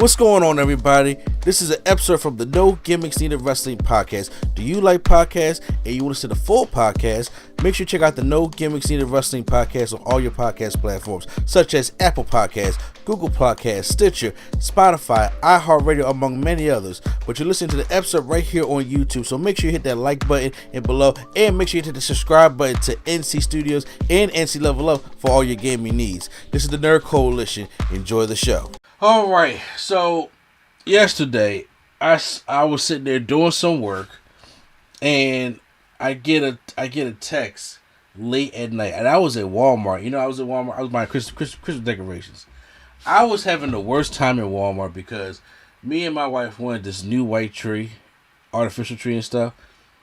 What's going on, everybody? This is an episode from the No Gimmicks Needed Wrestling podcast. Do you like podcasts and you want to see the full podcast? Make sure you check out the No Gimmicks Needed Wrestling podcast on all your podcast platforms, such as Apple Podcasts, Google Podcasts, Stitcher, Spotify, iHeartRadio, among many others. But you're listening to the episode right here on YouTube, so make sure you hit that like button and below, and make sure you hit the subscribe button to NC Studios and NC Level Up for all your gaming needs. This is the Nerd Coalition. Enjoy the show. All right, so yesterday I was sitting there doing some work, and I get a text late at night, and I was at Walmart. You know, I was buying Christmas decorations. I was having the worst time in Walmart because me and my wife wanted this new white tree, artificial tree and stuff.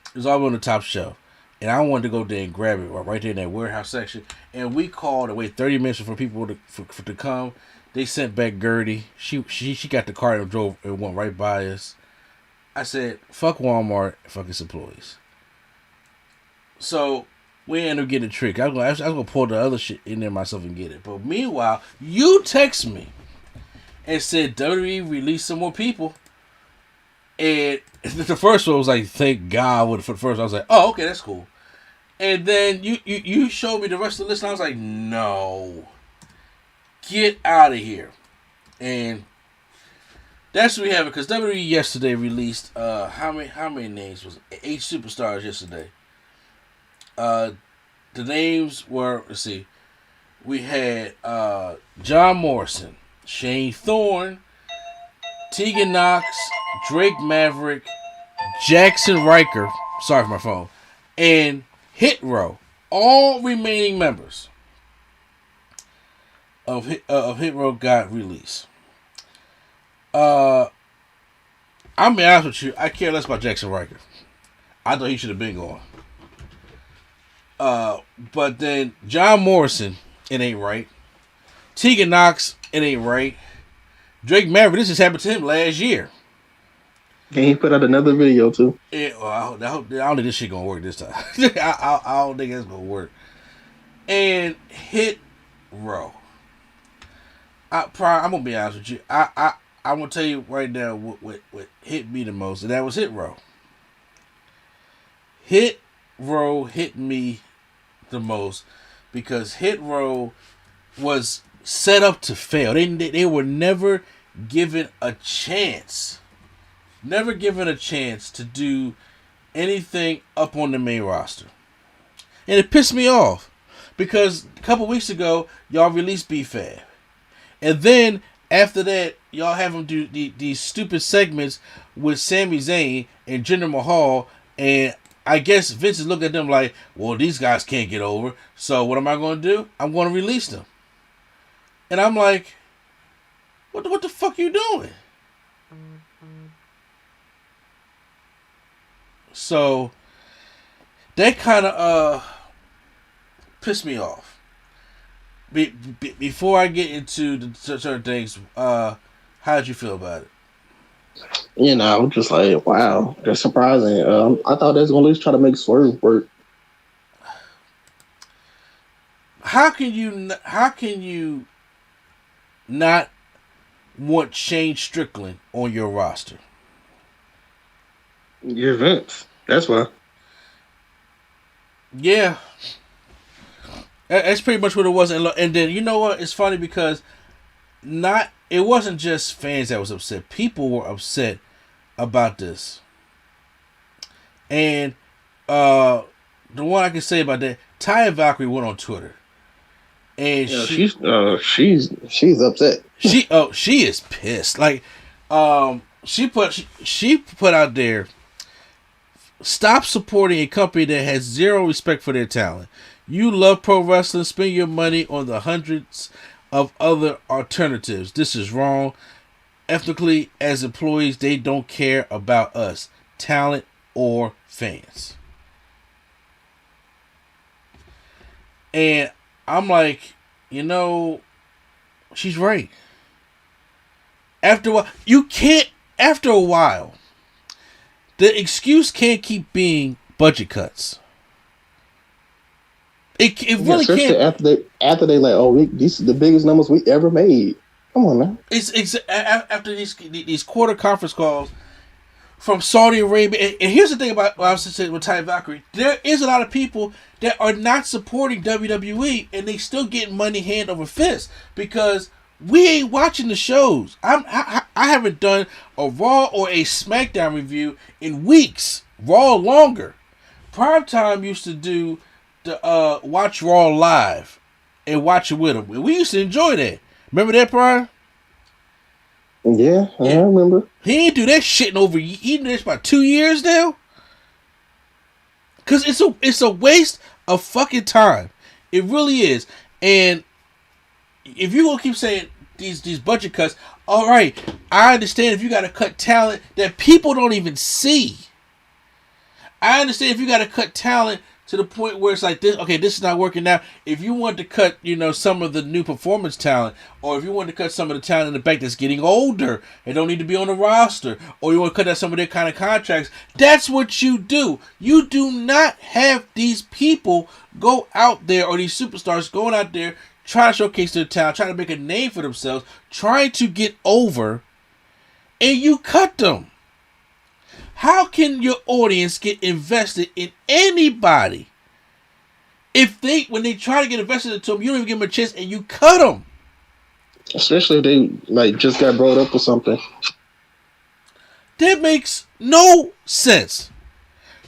It was all on the top shelf, and I wanted to go there and grab it right there in that warehouse section. And we called and waited 30 minutes for people to come. They sent back Gertie. She got the car and drove and went right by us. I said, fuck Walmart, fuck its employees. So we ended up getting a trick. I was gonna pull the other shit in there myself and get it. But meanwhile, you text me and said WWE released some more people. And the first one was like, thank God. For the first, I was like, oh, okay, that's cool. And then you showed me the rest of the list, and I was like, no. Get out of here. And that's what we have it, because WWE yesterday released how many names was it? 8 superstars yesterday. The names were, let's see, we had John Morrison, Shane Thorne, Tegan Knox, Drake Maverick, Jackson Riker, sorry for my phone, and Hit Row, all remaining members of Hit Row got released. I'm gonna be honest with you, I care less about Jackson Riker. I thought he should have been gone. But then John Morrison, it ain't right. Tegan Knox, it ain't right. Drake Maverick, this just happened to him last year. And he put out another video too. Yeah, well, I don't think this shit gonna work this time. I don't think it's gonna work. And Hit Row. I'm gonna be honest with you. I'm gonna tell you right now what hit me the most, and that was Hit Row. Hit Row hit me the most because Hit Row was set up to fail. They were never given a chance. Never given a chance to do anything up on the main roster. And it pissed me off because a couple weeks ago, y'all released B-Fab. And then, after that, y'all have them do these stupid segments with Sami Zayn and Jinder Mahal. And I guess Vince is looking at them like, well, these guys can't get over. So what am I going to do? I'm going to release them. And I'm like, what the fuck you doing? So, that kind of pissed me off. Before I get into the certain things, how did you feel about it? You know, I'm just like, wow, that's surprising. I thought they was gonna at least try to make Swerve work. How can you not want Shane Strickland on your roster? You're Vince. That's why. Yeah. That's pretty much what it was. And then, you know what? It's funny because it wasn't just fans that was upset. People were upset about this. And the one I can say about that, Ty and Valkyrie went on Twitter. And yeah, she's upset. She is pissed. Like, she put out there, stop supporting a company that has zero respect for their talent. You love pro wrestling, spend your money on the hundreds of other alternatives. This is wrong. Ethically, as employees, they don't care about us, talent or fans. And I'm like, you know, she's right. After a while, the excuse can't keep being budget cuts. It really can't. After they like, oh, this is the biggest numbers we ever made. Come on, man. It's after these quarter conference calls from Saudi Arabia. And here's the thing about what I was saying with Ty Valkyrie. There is a lot of people that are not supporting WWE, and they still getting money hand over fist because we ain't watching the shows. I haven't done a Raw or a Smackdown review in weeks. Raw longer. Primetime used to do the watch Raw live and watch it with them. We used to enjoy that. Remember that, Prime? Yeah, I remember. He ain't do that shit in over. He did this about 2 years now. Cause it's a waste of fucking time. It really is. And if you gonna keep saying these budget cuts, all right, I understand if you gotta cut talent that people don't even see. I understand if you gotta cut talent to the point where it's like this. Okay, this is not working now. If you want to cut, some of the new performance talent, or if you want to cut some of the talent in the back that's getting older and don't need to be on the roster, or you want to cut out some of their kind of contracts, that's what you do. You do not have these people go out there, or these superstars going out there trying to showcase their talent, trying to make a name for themselves, trying to get over, and you cut them. How can your audience get invested in anybody if when they try to get invested into them, you don't even give them a chance and you cut them? Especially if they just got brought up or something. That makes no sense.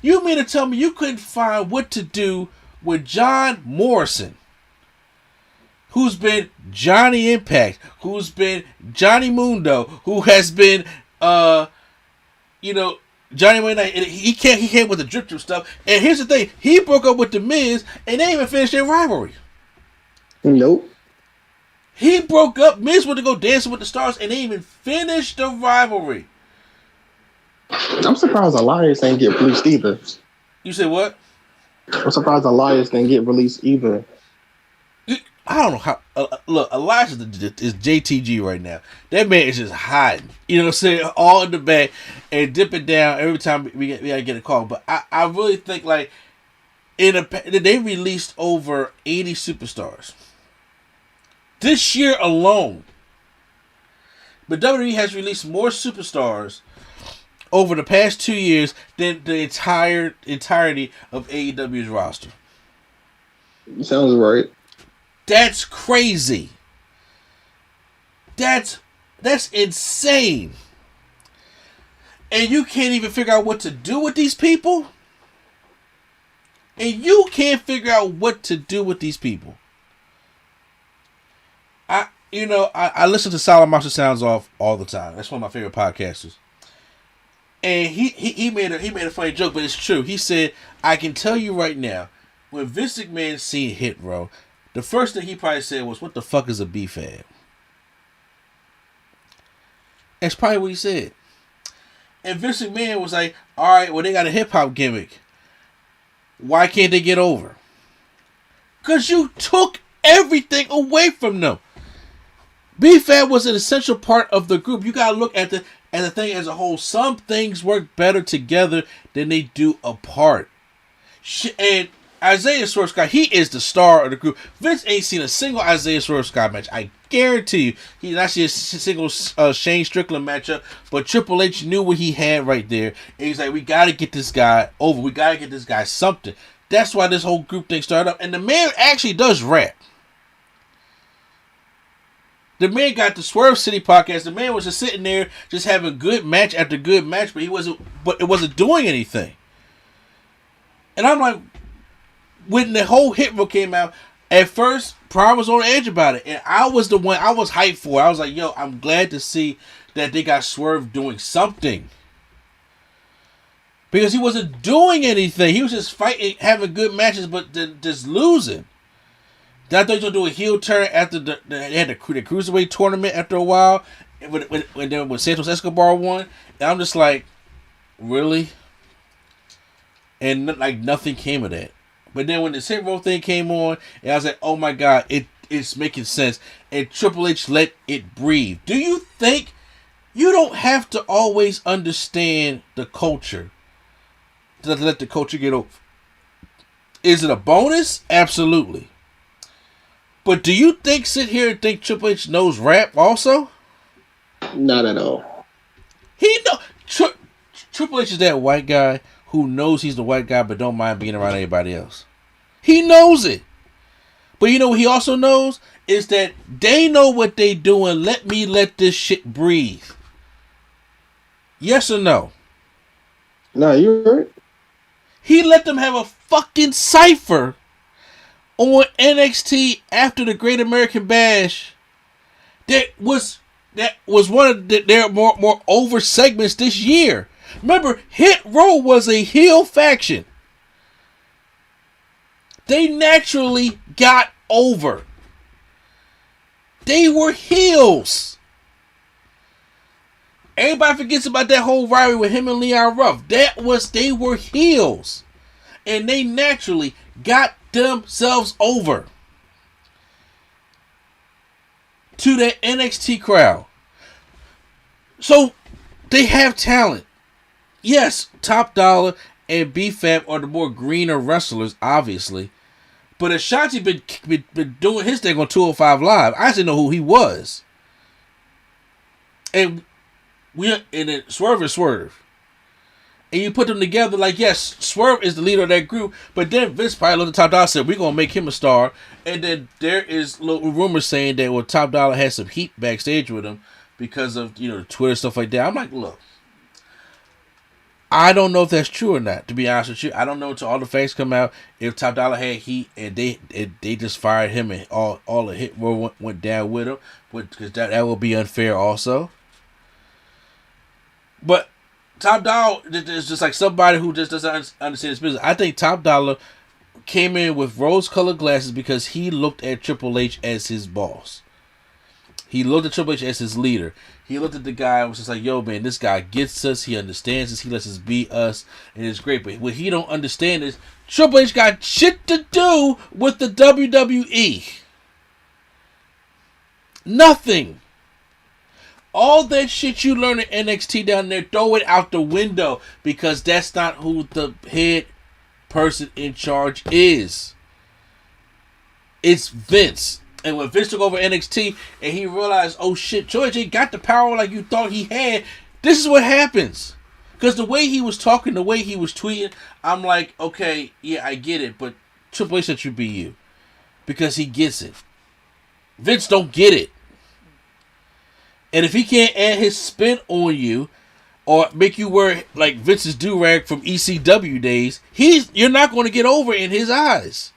You mean to tell me you couldn't find what to do with John Morrison, who's been Johnny Impact, who's been Johnny Mundo, who has been Johnny Wayne Knight, and he came with the drip stuff. And here's the thing: he broke up with the Miz, and they didn't even finished their rivalry. Nope. He broke up. Miz went to go dancing with the stars, and they didn't even finished the rivalry. I'm surprised Elias didn't get released either. You say what? I'm surprised Elias didn't get released either. I don't know how. Look, Elias is JTG right now. That man is just hiding. You know what I'm saying? All in the back and dipping down every time we gotta get a call. But I really think like they released over 80 superstars this year alone. But WWE has released more superstars over the past 2 years than the entirety of AEW's roster. Sounds right. That's crazy. That's insane. And you can't even figure out what to do with these people? And you can't figure out what to do with these people. I listen to Solid Monster Sounds Off all the time. That's one of my favorite podcasters. And he made a funny joke, but it's true. He said, I can tell you right now, when Vince McMahon seen Hit Row, the first thing he probably said was, what the fuck is a B-Fab? That's probably what he said. And Vince McMahon was like, alright, well, they got a hip-hop gimmick. Why can't they get over? Because you took everything away from them. B-Fab was an essential part of the group. You got to look at the thing as a whole. Some things work better together than they do apart. And Isaiah Swerve Scott, he is the star of the group. Vince ain't seen a single Isaiah Swerve Scott match. I guarantee you. He not seen a single Shane Strickland matchup. But Triple H knew what he had right there. And he's like, we got to get this guy over. We got to get this guy something. That's why this whole group thing started up. And the man actually does rap. The man got the Swerve City podcast. The man was just sitting there, just having good match after good match, but it wasn't doing anything. And I'm like, when the whole Hit Row came out, at first, Prime was on the edge about it. And I was the one, I was hyped for it. I was like, yo, I'm glad to see that they got Swerve doing something. Because he wasn't doing anything. He was just fighting, having good matches, but just losing. Then I thought he was going to do a heel turn after they had the Cruiserweight tournament after a while. When Santos Escobar won. And I'm just like, really? And like nothing came of that. But then when the Hit Row thing came on, and I was like, oh my God, it's making sense. And Triple H let it breathe. Do you think you don't have to always understand the culture to let the culture get over? Is it a bonus? Absolutely. But do you sit here and think Triple H knows rap also? Not at all. He know Triple H is that white guy who knows he's the white guy but don't mind being around everybody else. He knows it. But you know what he also knows? Is that they know what they doing. Let me let this shit breathe. Yes or no? No, you're right. He let them have a fucking cipher on NXT after the Great American Bash. That was one of their more over segments this year. Remember, Hit Row was a heel faction. They naturally got over. They were heels. Everybody forgets about that whole rivalry with him and Leon Ruff. They were heels. And they naturally got themselves over to the NXT crowd. So they have talent. Yes, Top Dollar and B-Fab are the more greener wrestlers, obviously. But Ashanti been doing his thing on 205 Live. I didn't know who he was. And Swerve is Swerve. And you put them together like, yes, Swerve is the leader of that group. But then Vince probably looked at Top Dollar and said, we're going to make him a star. And then there is little rumors saying that Top Dollar had some heat backstage with him because of, the Twitter stuff like that. I'm like, look. I don't know if that's true or not, to be honest with you. I don't know until all the facts come out if Top Dollar had heat and they just fired him and all the Hit Row went down with him, because that would be unfair also. But Top Dollar is just like somebody who just doesn't understand his business. I think Top Dollar came in with rose-colored glasses because he looked at Triple H as his boss. He looked at Triple H as his leader. He looked at the guy and was just like, yo, man, this guy gets us. He understands us. He lets us be us. And it's great. But what he don't understand is Triple H got shit to do with the WWE. Nothing. All that shit you learn in NXT down there, throw it out the window, because that's not who the head person in charge is. It's Vince. And when Vince took over NXT and he realized, oh shit, George ain't got the power like you thought he had, this is what happens. Because the way he was talking, the way he was tweeting, I'm like, okay, yeah, I get it, but Triple H should be you. Because he gets it. Vince don't get it. And if he can't add his spin on you, or make you wear like Vince's do-rag from ECW days, you're not going to get over in his eyes.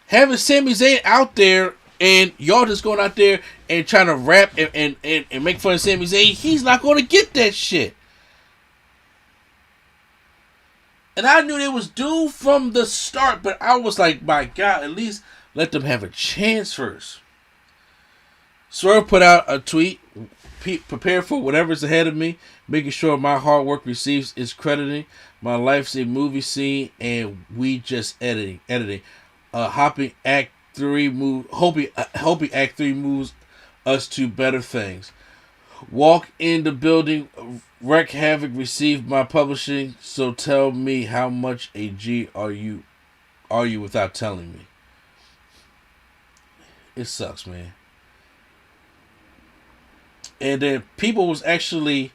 Having Sami Zayn out there and y'all just going out there and trying to rap and make fun of Sami Zayn, he's not going to get that shit. And I knew they was due from the start, but I was like, my God, at least let them have a chance first. Swerve put out a tweet, prepare for whatever's ahead of me, making sure my hard work receives its crediting. My life's a movie scene and we just editing. Hoping Act 3 hoping Act 3 moves us to better things. Walk in the building, wreck havoc, receive my publishing. So tell me, how much a G are you without telling me? It sucks, man. And then people was actually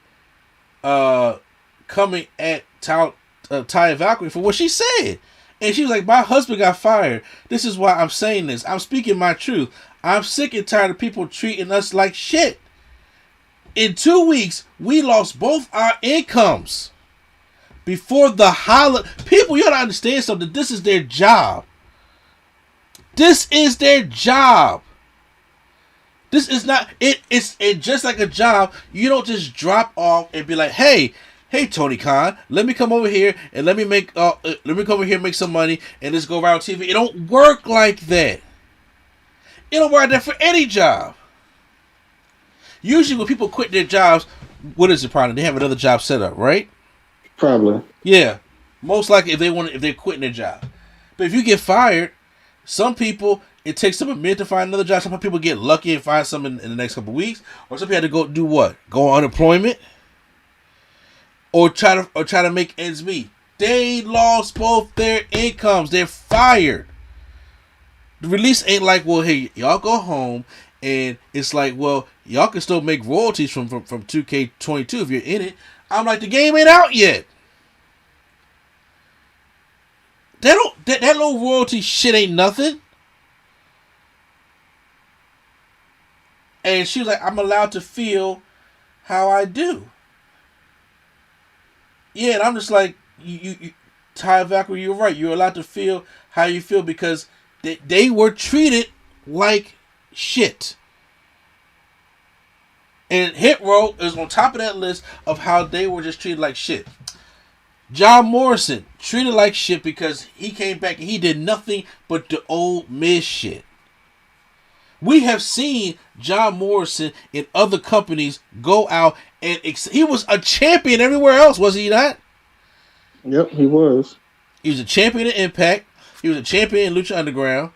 coming at Taya Valkyrie for what she said. And she was like, my husband got fired. This is why I'm saying this. I'm speaking my truth. I'm sick and tired of people treating us like shit. In 2 weeks, we lost both our incomes. Before the holiday. People, you gotta understand something. This is their job. This is their job. This is not, it's just like a job. You don't just drop off and be like, hey, Tony Khan, let me come over here and let me come over here and make some money and just go around TV. It don't work like that. It don't work like that for any job. Usually when people quit their jobs, what is the problem? They have another job set up, right? Probably. Yeah. Most likely if they're quitting their job. But if you get fired, some people, it takes them a minute to find another job. Some people get lucky and find something in the next couple of weeks. Or some people had to go do what? Go on unemployment? Or try to make ends meet. They lost both their incomes. They're fired. The release ain't like, well, hey, y'all go home, and it's like, well, y'all can still make royalties from 2K22 if you're in it. I'm like, the game ain't out yet. That little royalty shit ain't nothing. And she was like, I'm allowed to feel how I do. Yeah, and I'm just like, you Ty Valkyrie, you're right. You're allowed to feel how you feel because they were treated like shit. And Hit Row is on top of that list of how they were just treated like shit. John Morrison, treated like shit because he came back and he did nothing but the old Miz shit. We have seen John Morrison in other companies go out and he was a champion everywhere else, was he not? Yep, he was. He was a champion in Impact. He was a champion in Lucha Underground.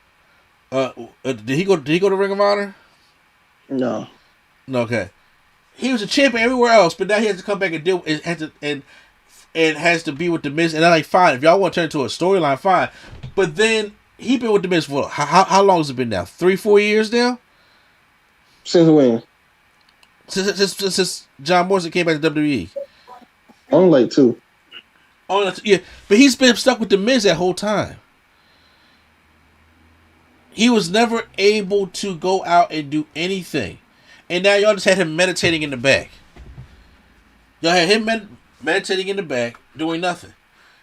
Did he go to Ring of Honor? No. Okay. He was a champion everywhere else, but now he has to come back and deal and has to be with the Miz. And I'm like, fine, if y'all want to turn it into a storyline, fine. But then he been with the Miz for how long has it been now? 3-4 years now? Since when? Since John Morrison came back to WWE. Only like 2. Oh yeah, but he's been stuck with the Miz that whole time. He was never able to go out and do anything, and now y'all just had him meditating in the back. Y'all had him meditating in the back, doing nothing.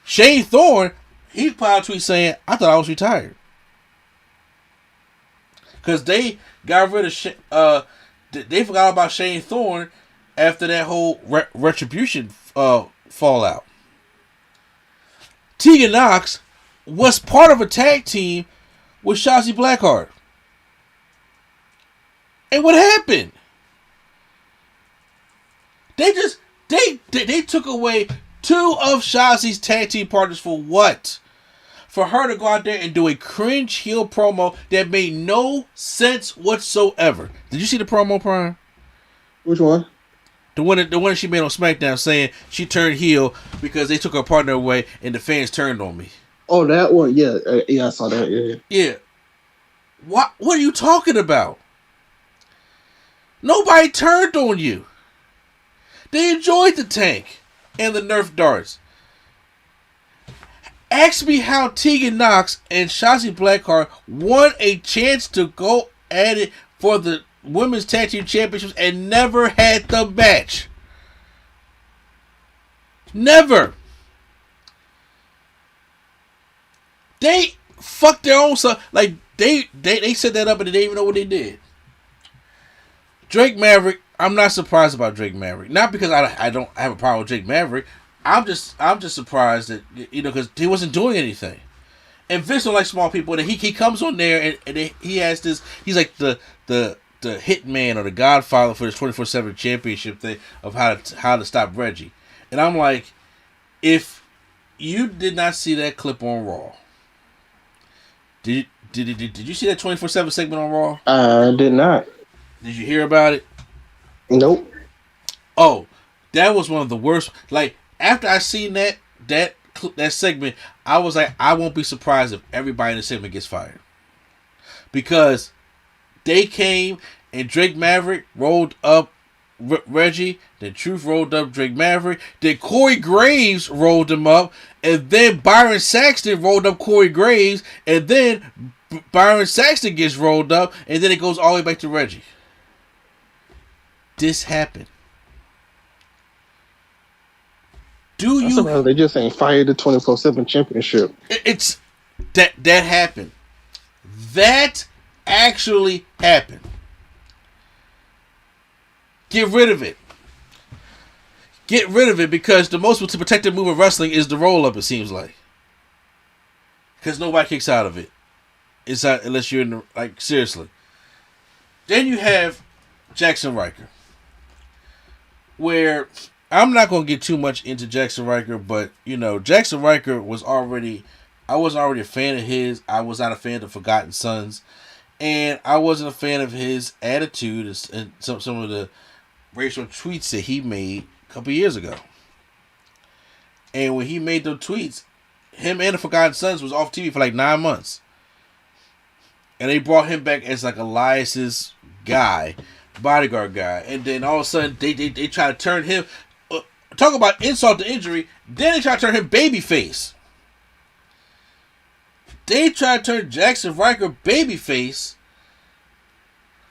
Shane Thorne, he put out a tweet saying, "I thought I was retired," because they got rid of they forgot about Shane Thorne after that whole retribution fallout. Tegan Knox was part of a tag team with Shotzi Blackheart. And what happened? They took away 2 of Shotzi's tag team partners for what? For her to go out there and do a cringe heel promo that made no sense whatsoever. Did you see the promo, Prime? Which one? The one she made on Smackdown saying she turned heel because they took her partner away and the fans turned on me. Oh, that one? Yeah, I saw that. Yeah. Yeah. What are you talking about? Nobody turned on you. They enjoyed the tank and the Nerf darts. Ask me how Tegan Knox and Shotzi Blackheart won a chance to go at it for the Women's Tag Team Championships and never had the match. Never. They fucked their own stuff. Like they set that up and they didn't even know what they did. Drake Maverick, I'm not surprised about Drake Maverick. Not because I don't have a problem with Drake Maverick. I'm just surprised that because he wasn't doing anything. And Vince don't like small people. And he comes on there and he has this. He's like the hitman or the godfather for this 24/7 championship thing of how to stop Reggie. And I'm like, if you did not see that clip on Raw, did you see that 24/7 segment on Raw? I did not. Did you hear about it? Nope. Oh, that was one of the worst. Like after I seen that segment, I was like, I won't be surprised if everybody in the segment gets fired because they came and Drake Maverick rolled up Reggie. Then Truth rolled up Drake Maverick. Then Corey Graves rolled him up. And then Byron Saxton rolled up Corey Graves. And then Byron Saxton gets rolled up. And then it goes all the way back to Reggie. This happened. They just ain't fired the 24/7 championship. It's that happened. That actually happened. Get rid of it. Get rid of it because the most protected move of wrestling is the roll up. It seems like because nobody kicks out of it. It's not unless you're in the seriously. Then you have Jackson Riker, where I'm not gonna get too much into Jackson Riker, but Jackson Riker was already. I wasn't already a fan of his. I was not a fan of Forgotten Sons. And I wasn't a fan of his attitude and some of the racial tweets that he made a couple years ago. And when he made those tweets, him and the Forgotten Sons was off TV for like 9 months. And they brought him back as like Elias's guy, bodyguard guy. And then all of a sudden, they try to turn him. Talk about insult to injury. Then they try to turn him babyface. They try to turn Jackson Riker babyface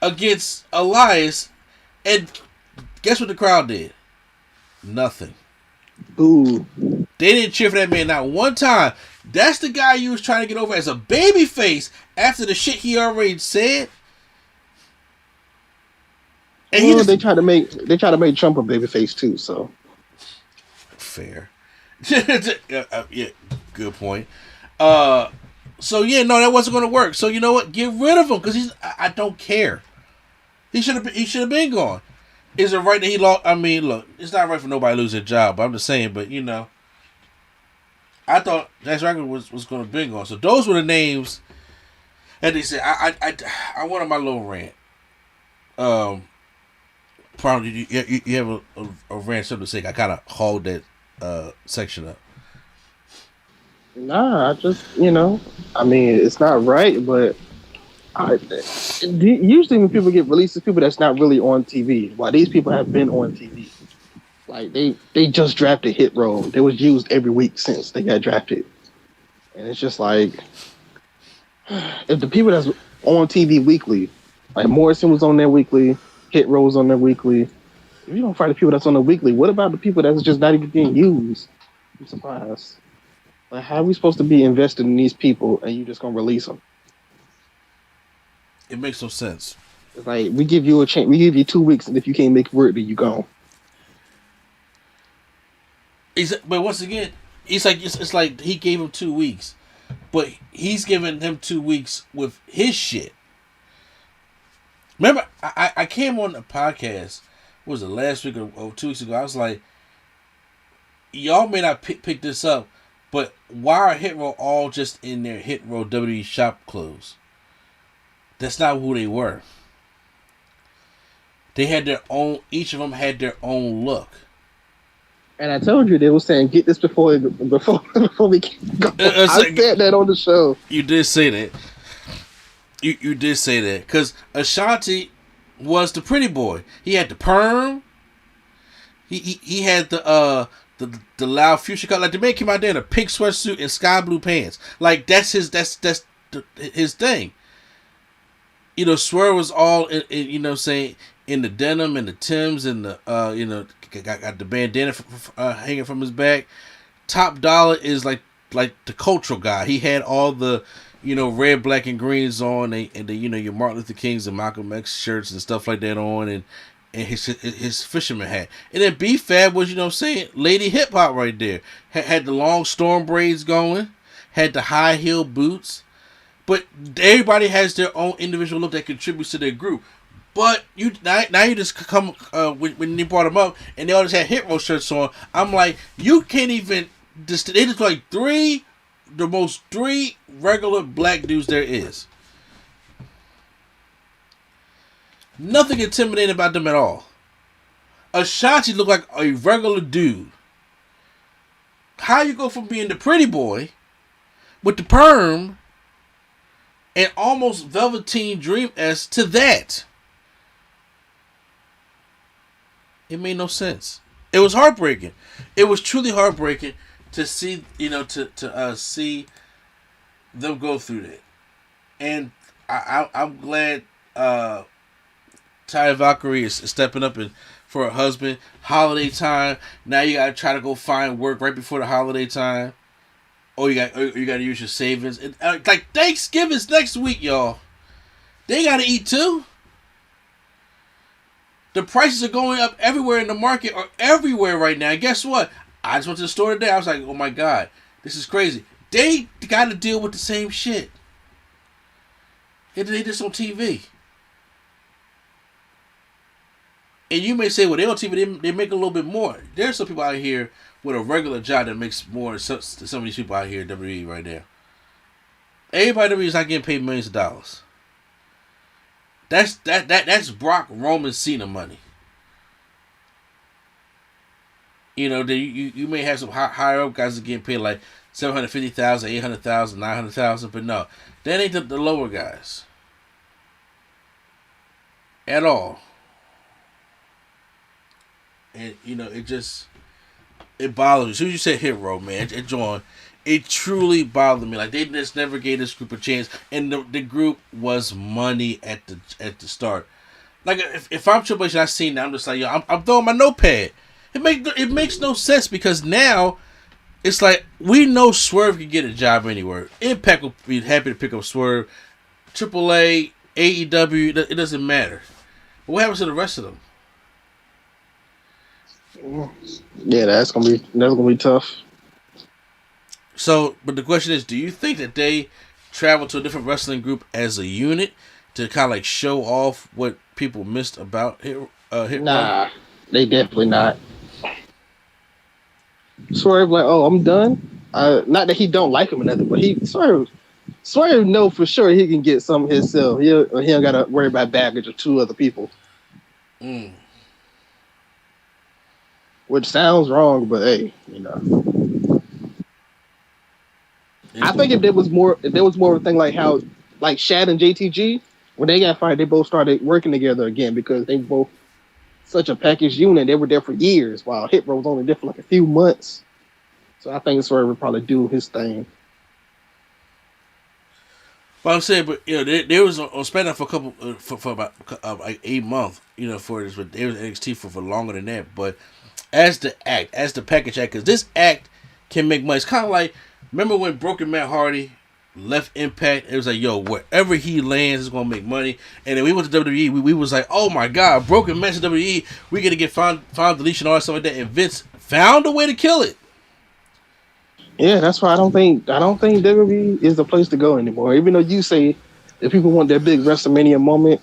against Elias. And guess what the crowd did? Nothing. Ooh. They didn't cheer for that man not one time. That's the guy you was trying to get over as a babyface after the shit he already said. And they try to make Trump a babyface too. So fair. Yeah, good point. So yeah, no, that wasn't going to work. So you know what? Get rid of him because I don't care. He should have been gone. Is it right that he lost? I mean, look, it's not right for nobody to lose their job. But I'm just saying. But you know, I thought Jackson Riker was going to be gone. So those were the names. And they said, I went on my little rant. Probably you have a rant, something to say. I kind of hauled that section up. Nah, I just I mean, it's not right, but usually when people get released, it's people that's not really on TV. While these people have been on TV, like they just drafted Hit Row. They was used every week since they got drafted, and it's just like if the people that's on TV weekly, like Morrison was on there weekly, Hit Row was on there weekly. If you don't fight the people that's on the weekly, what about the people that's just not even being used? I'm surprised. Like, how are we supposed to be invested in these people and you just gonna release them? It makes no sense. It's like we give you a chance. We give you 2 weeks, and if you can't make it work, then you gone. But once again, it's like he gave him 2 weeks, but he's giving him 2 weeks with his shit. Remember, I came on the podcast. What was it, last week or 2 weeks ago? I was like, y'all may not pick this up, but why are Hit Row all just in their Hit Row WWE shop clothes? That's not who they were. They had their own. Each of them had their own look. And I told you they were saying get this before we go. I said that on the show. You did say that. You did say that because Ashanti was the pretty boy. He had the perm. He had the loud fuchsia color. Like the man came out there in a pink sweatsuit and sky blue pants. Like that's his thing. You know, Swerve was all in saying in the denim and the Timbs and the got the bandana hanging from his back. Top Dollar is like the cultural guy. He had all the red, black, and greens on, and the your Martin Luther Kings and Malcolm X shirts and stuff like that on, and his fisherman hat. And then B-Fab was Lady Hip Hop right there. Had the long storm braids going, had the high heel boots. But everybody has their own individual look that contributes to their group. But now you just come when you brought them up and they all just had Hit Row shirts on. I'm like, you can't even they just like three regular black dudes there is. Nothing intimidating about them at all. Ashanti looked like a regular dude. How you go from being the pretty boy with the perm and almost Velveteen Dream-esque to that? It made no sense. It was heartbreaking. It was truly heartbreaking to see, to see them go through that. And I'm glad Valkyrie is stepping up for her husband. Holiday time. Now you gotta try to go find work right before the holiday time. Or you gotta use your savings. And, like Thanksgiving's next week, y'all. They gotta eat too. The prices are going up everywhere in the market, or everywhere right now. And guess what? I just went to the store today. I was like, oh my God, this is crazy. They gotta deal with the same shit. They just on TV. And you may say, well, they're on TV, they make a little bit more. There's some people out here with a regular job that makes more than some of these people out here at WWE right now. Everybody at WWE is not getting paid millions of dollars. That's Brock Roman Cena money. You may have some higher up guys that getting paid like $750,000, $800,000, $900,000, but no, that ain't the lower guys. at all. And it bothers me. As soon as you said Hit Row, man, it joined. It truly bothered me. Like, they just never gave this group a chance, and the group was money at the start. Like, if I'm Triple H and I seen that, I'm just like, yo, I'm throwing my notepad. It makes no sense, because now it's like, we know Swerve can get a job anywhere. Impact will be happy to pick up Swerve. AAA, AEW, it doesn't matter. But what happens to the rest of them? Yeah, that's gonna be tough. So, but the question is, do you think that they travel to a different wrestling group as a unit to kind of like show off what people missed about Hit Nah, they definitely not. Swerve like, oh, I'm done. Not that he don't like him or nothing, but Swerve know for sure he can get some himself. He don't gotta worry about baggage of two other people. Which sounds wrong, but hey, I think if there was more of a thing like how, like Shad and JTG, when they got fired, they both started working together again because they both such a packaged unit. They were there for years, while Hit Row was only there for like a few months. So I think Swerve would probably do his thing. Well, I'm saying, but they was on SmackDown for a couple for about like 8 months, for this, but they was NXT for longer than that. But as the package act, because this act can make money. It's kind of like, remember when Broken Matt Hardy left Impact? It was like, yo, wherever he lands is gonna make money. And then we went to WWE. We was like, oh my god, Broken Matt's at WWE. We gonna get found deletion, all that stuff like that. And Vince found a way to kill it. Yeah, that's why I don't think WWE is the place to go anymore. Even though you say if people want their big WrestleMania moment,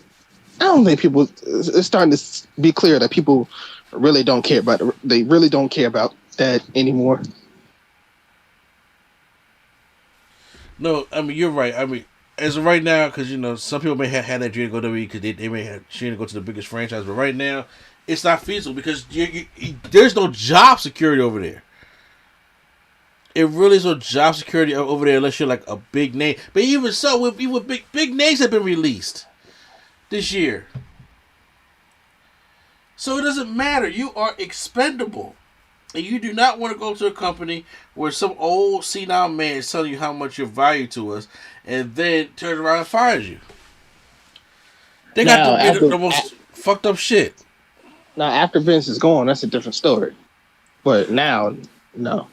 I don't think people. It's starting to be clear that people really don't care about. They really don't care about that anymore. No, I mean, you're right. I mean, as of right now, because some people may have had that dream to go to WWE because they may have dream to go to the biggest franchise, but right now it's not feasible because there's no job security over there. It really is no job security over there unless you're like a big name. But even so, even big names have been released this year, so it doesn't matter. You are expendable. And you do not want to go to a company where some old senile man is telling you how much you're valued to us and then turns around and fires you. They got the most fucked up shit. Now, after Vince is gone, that's a different story. But now, no.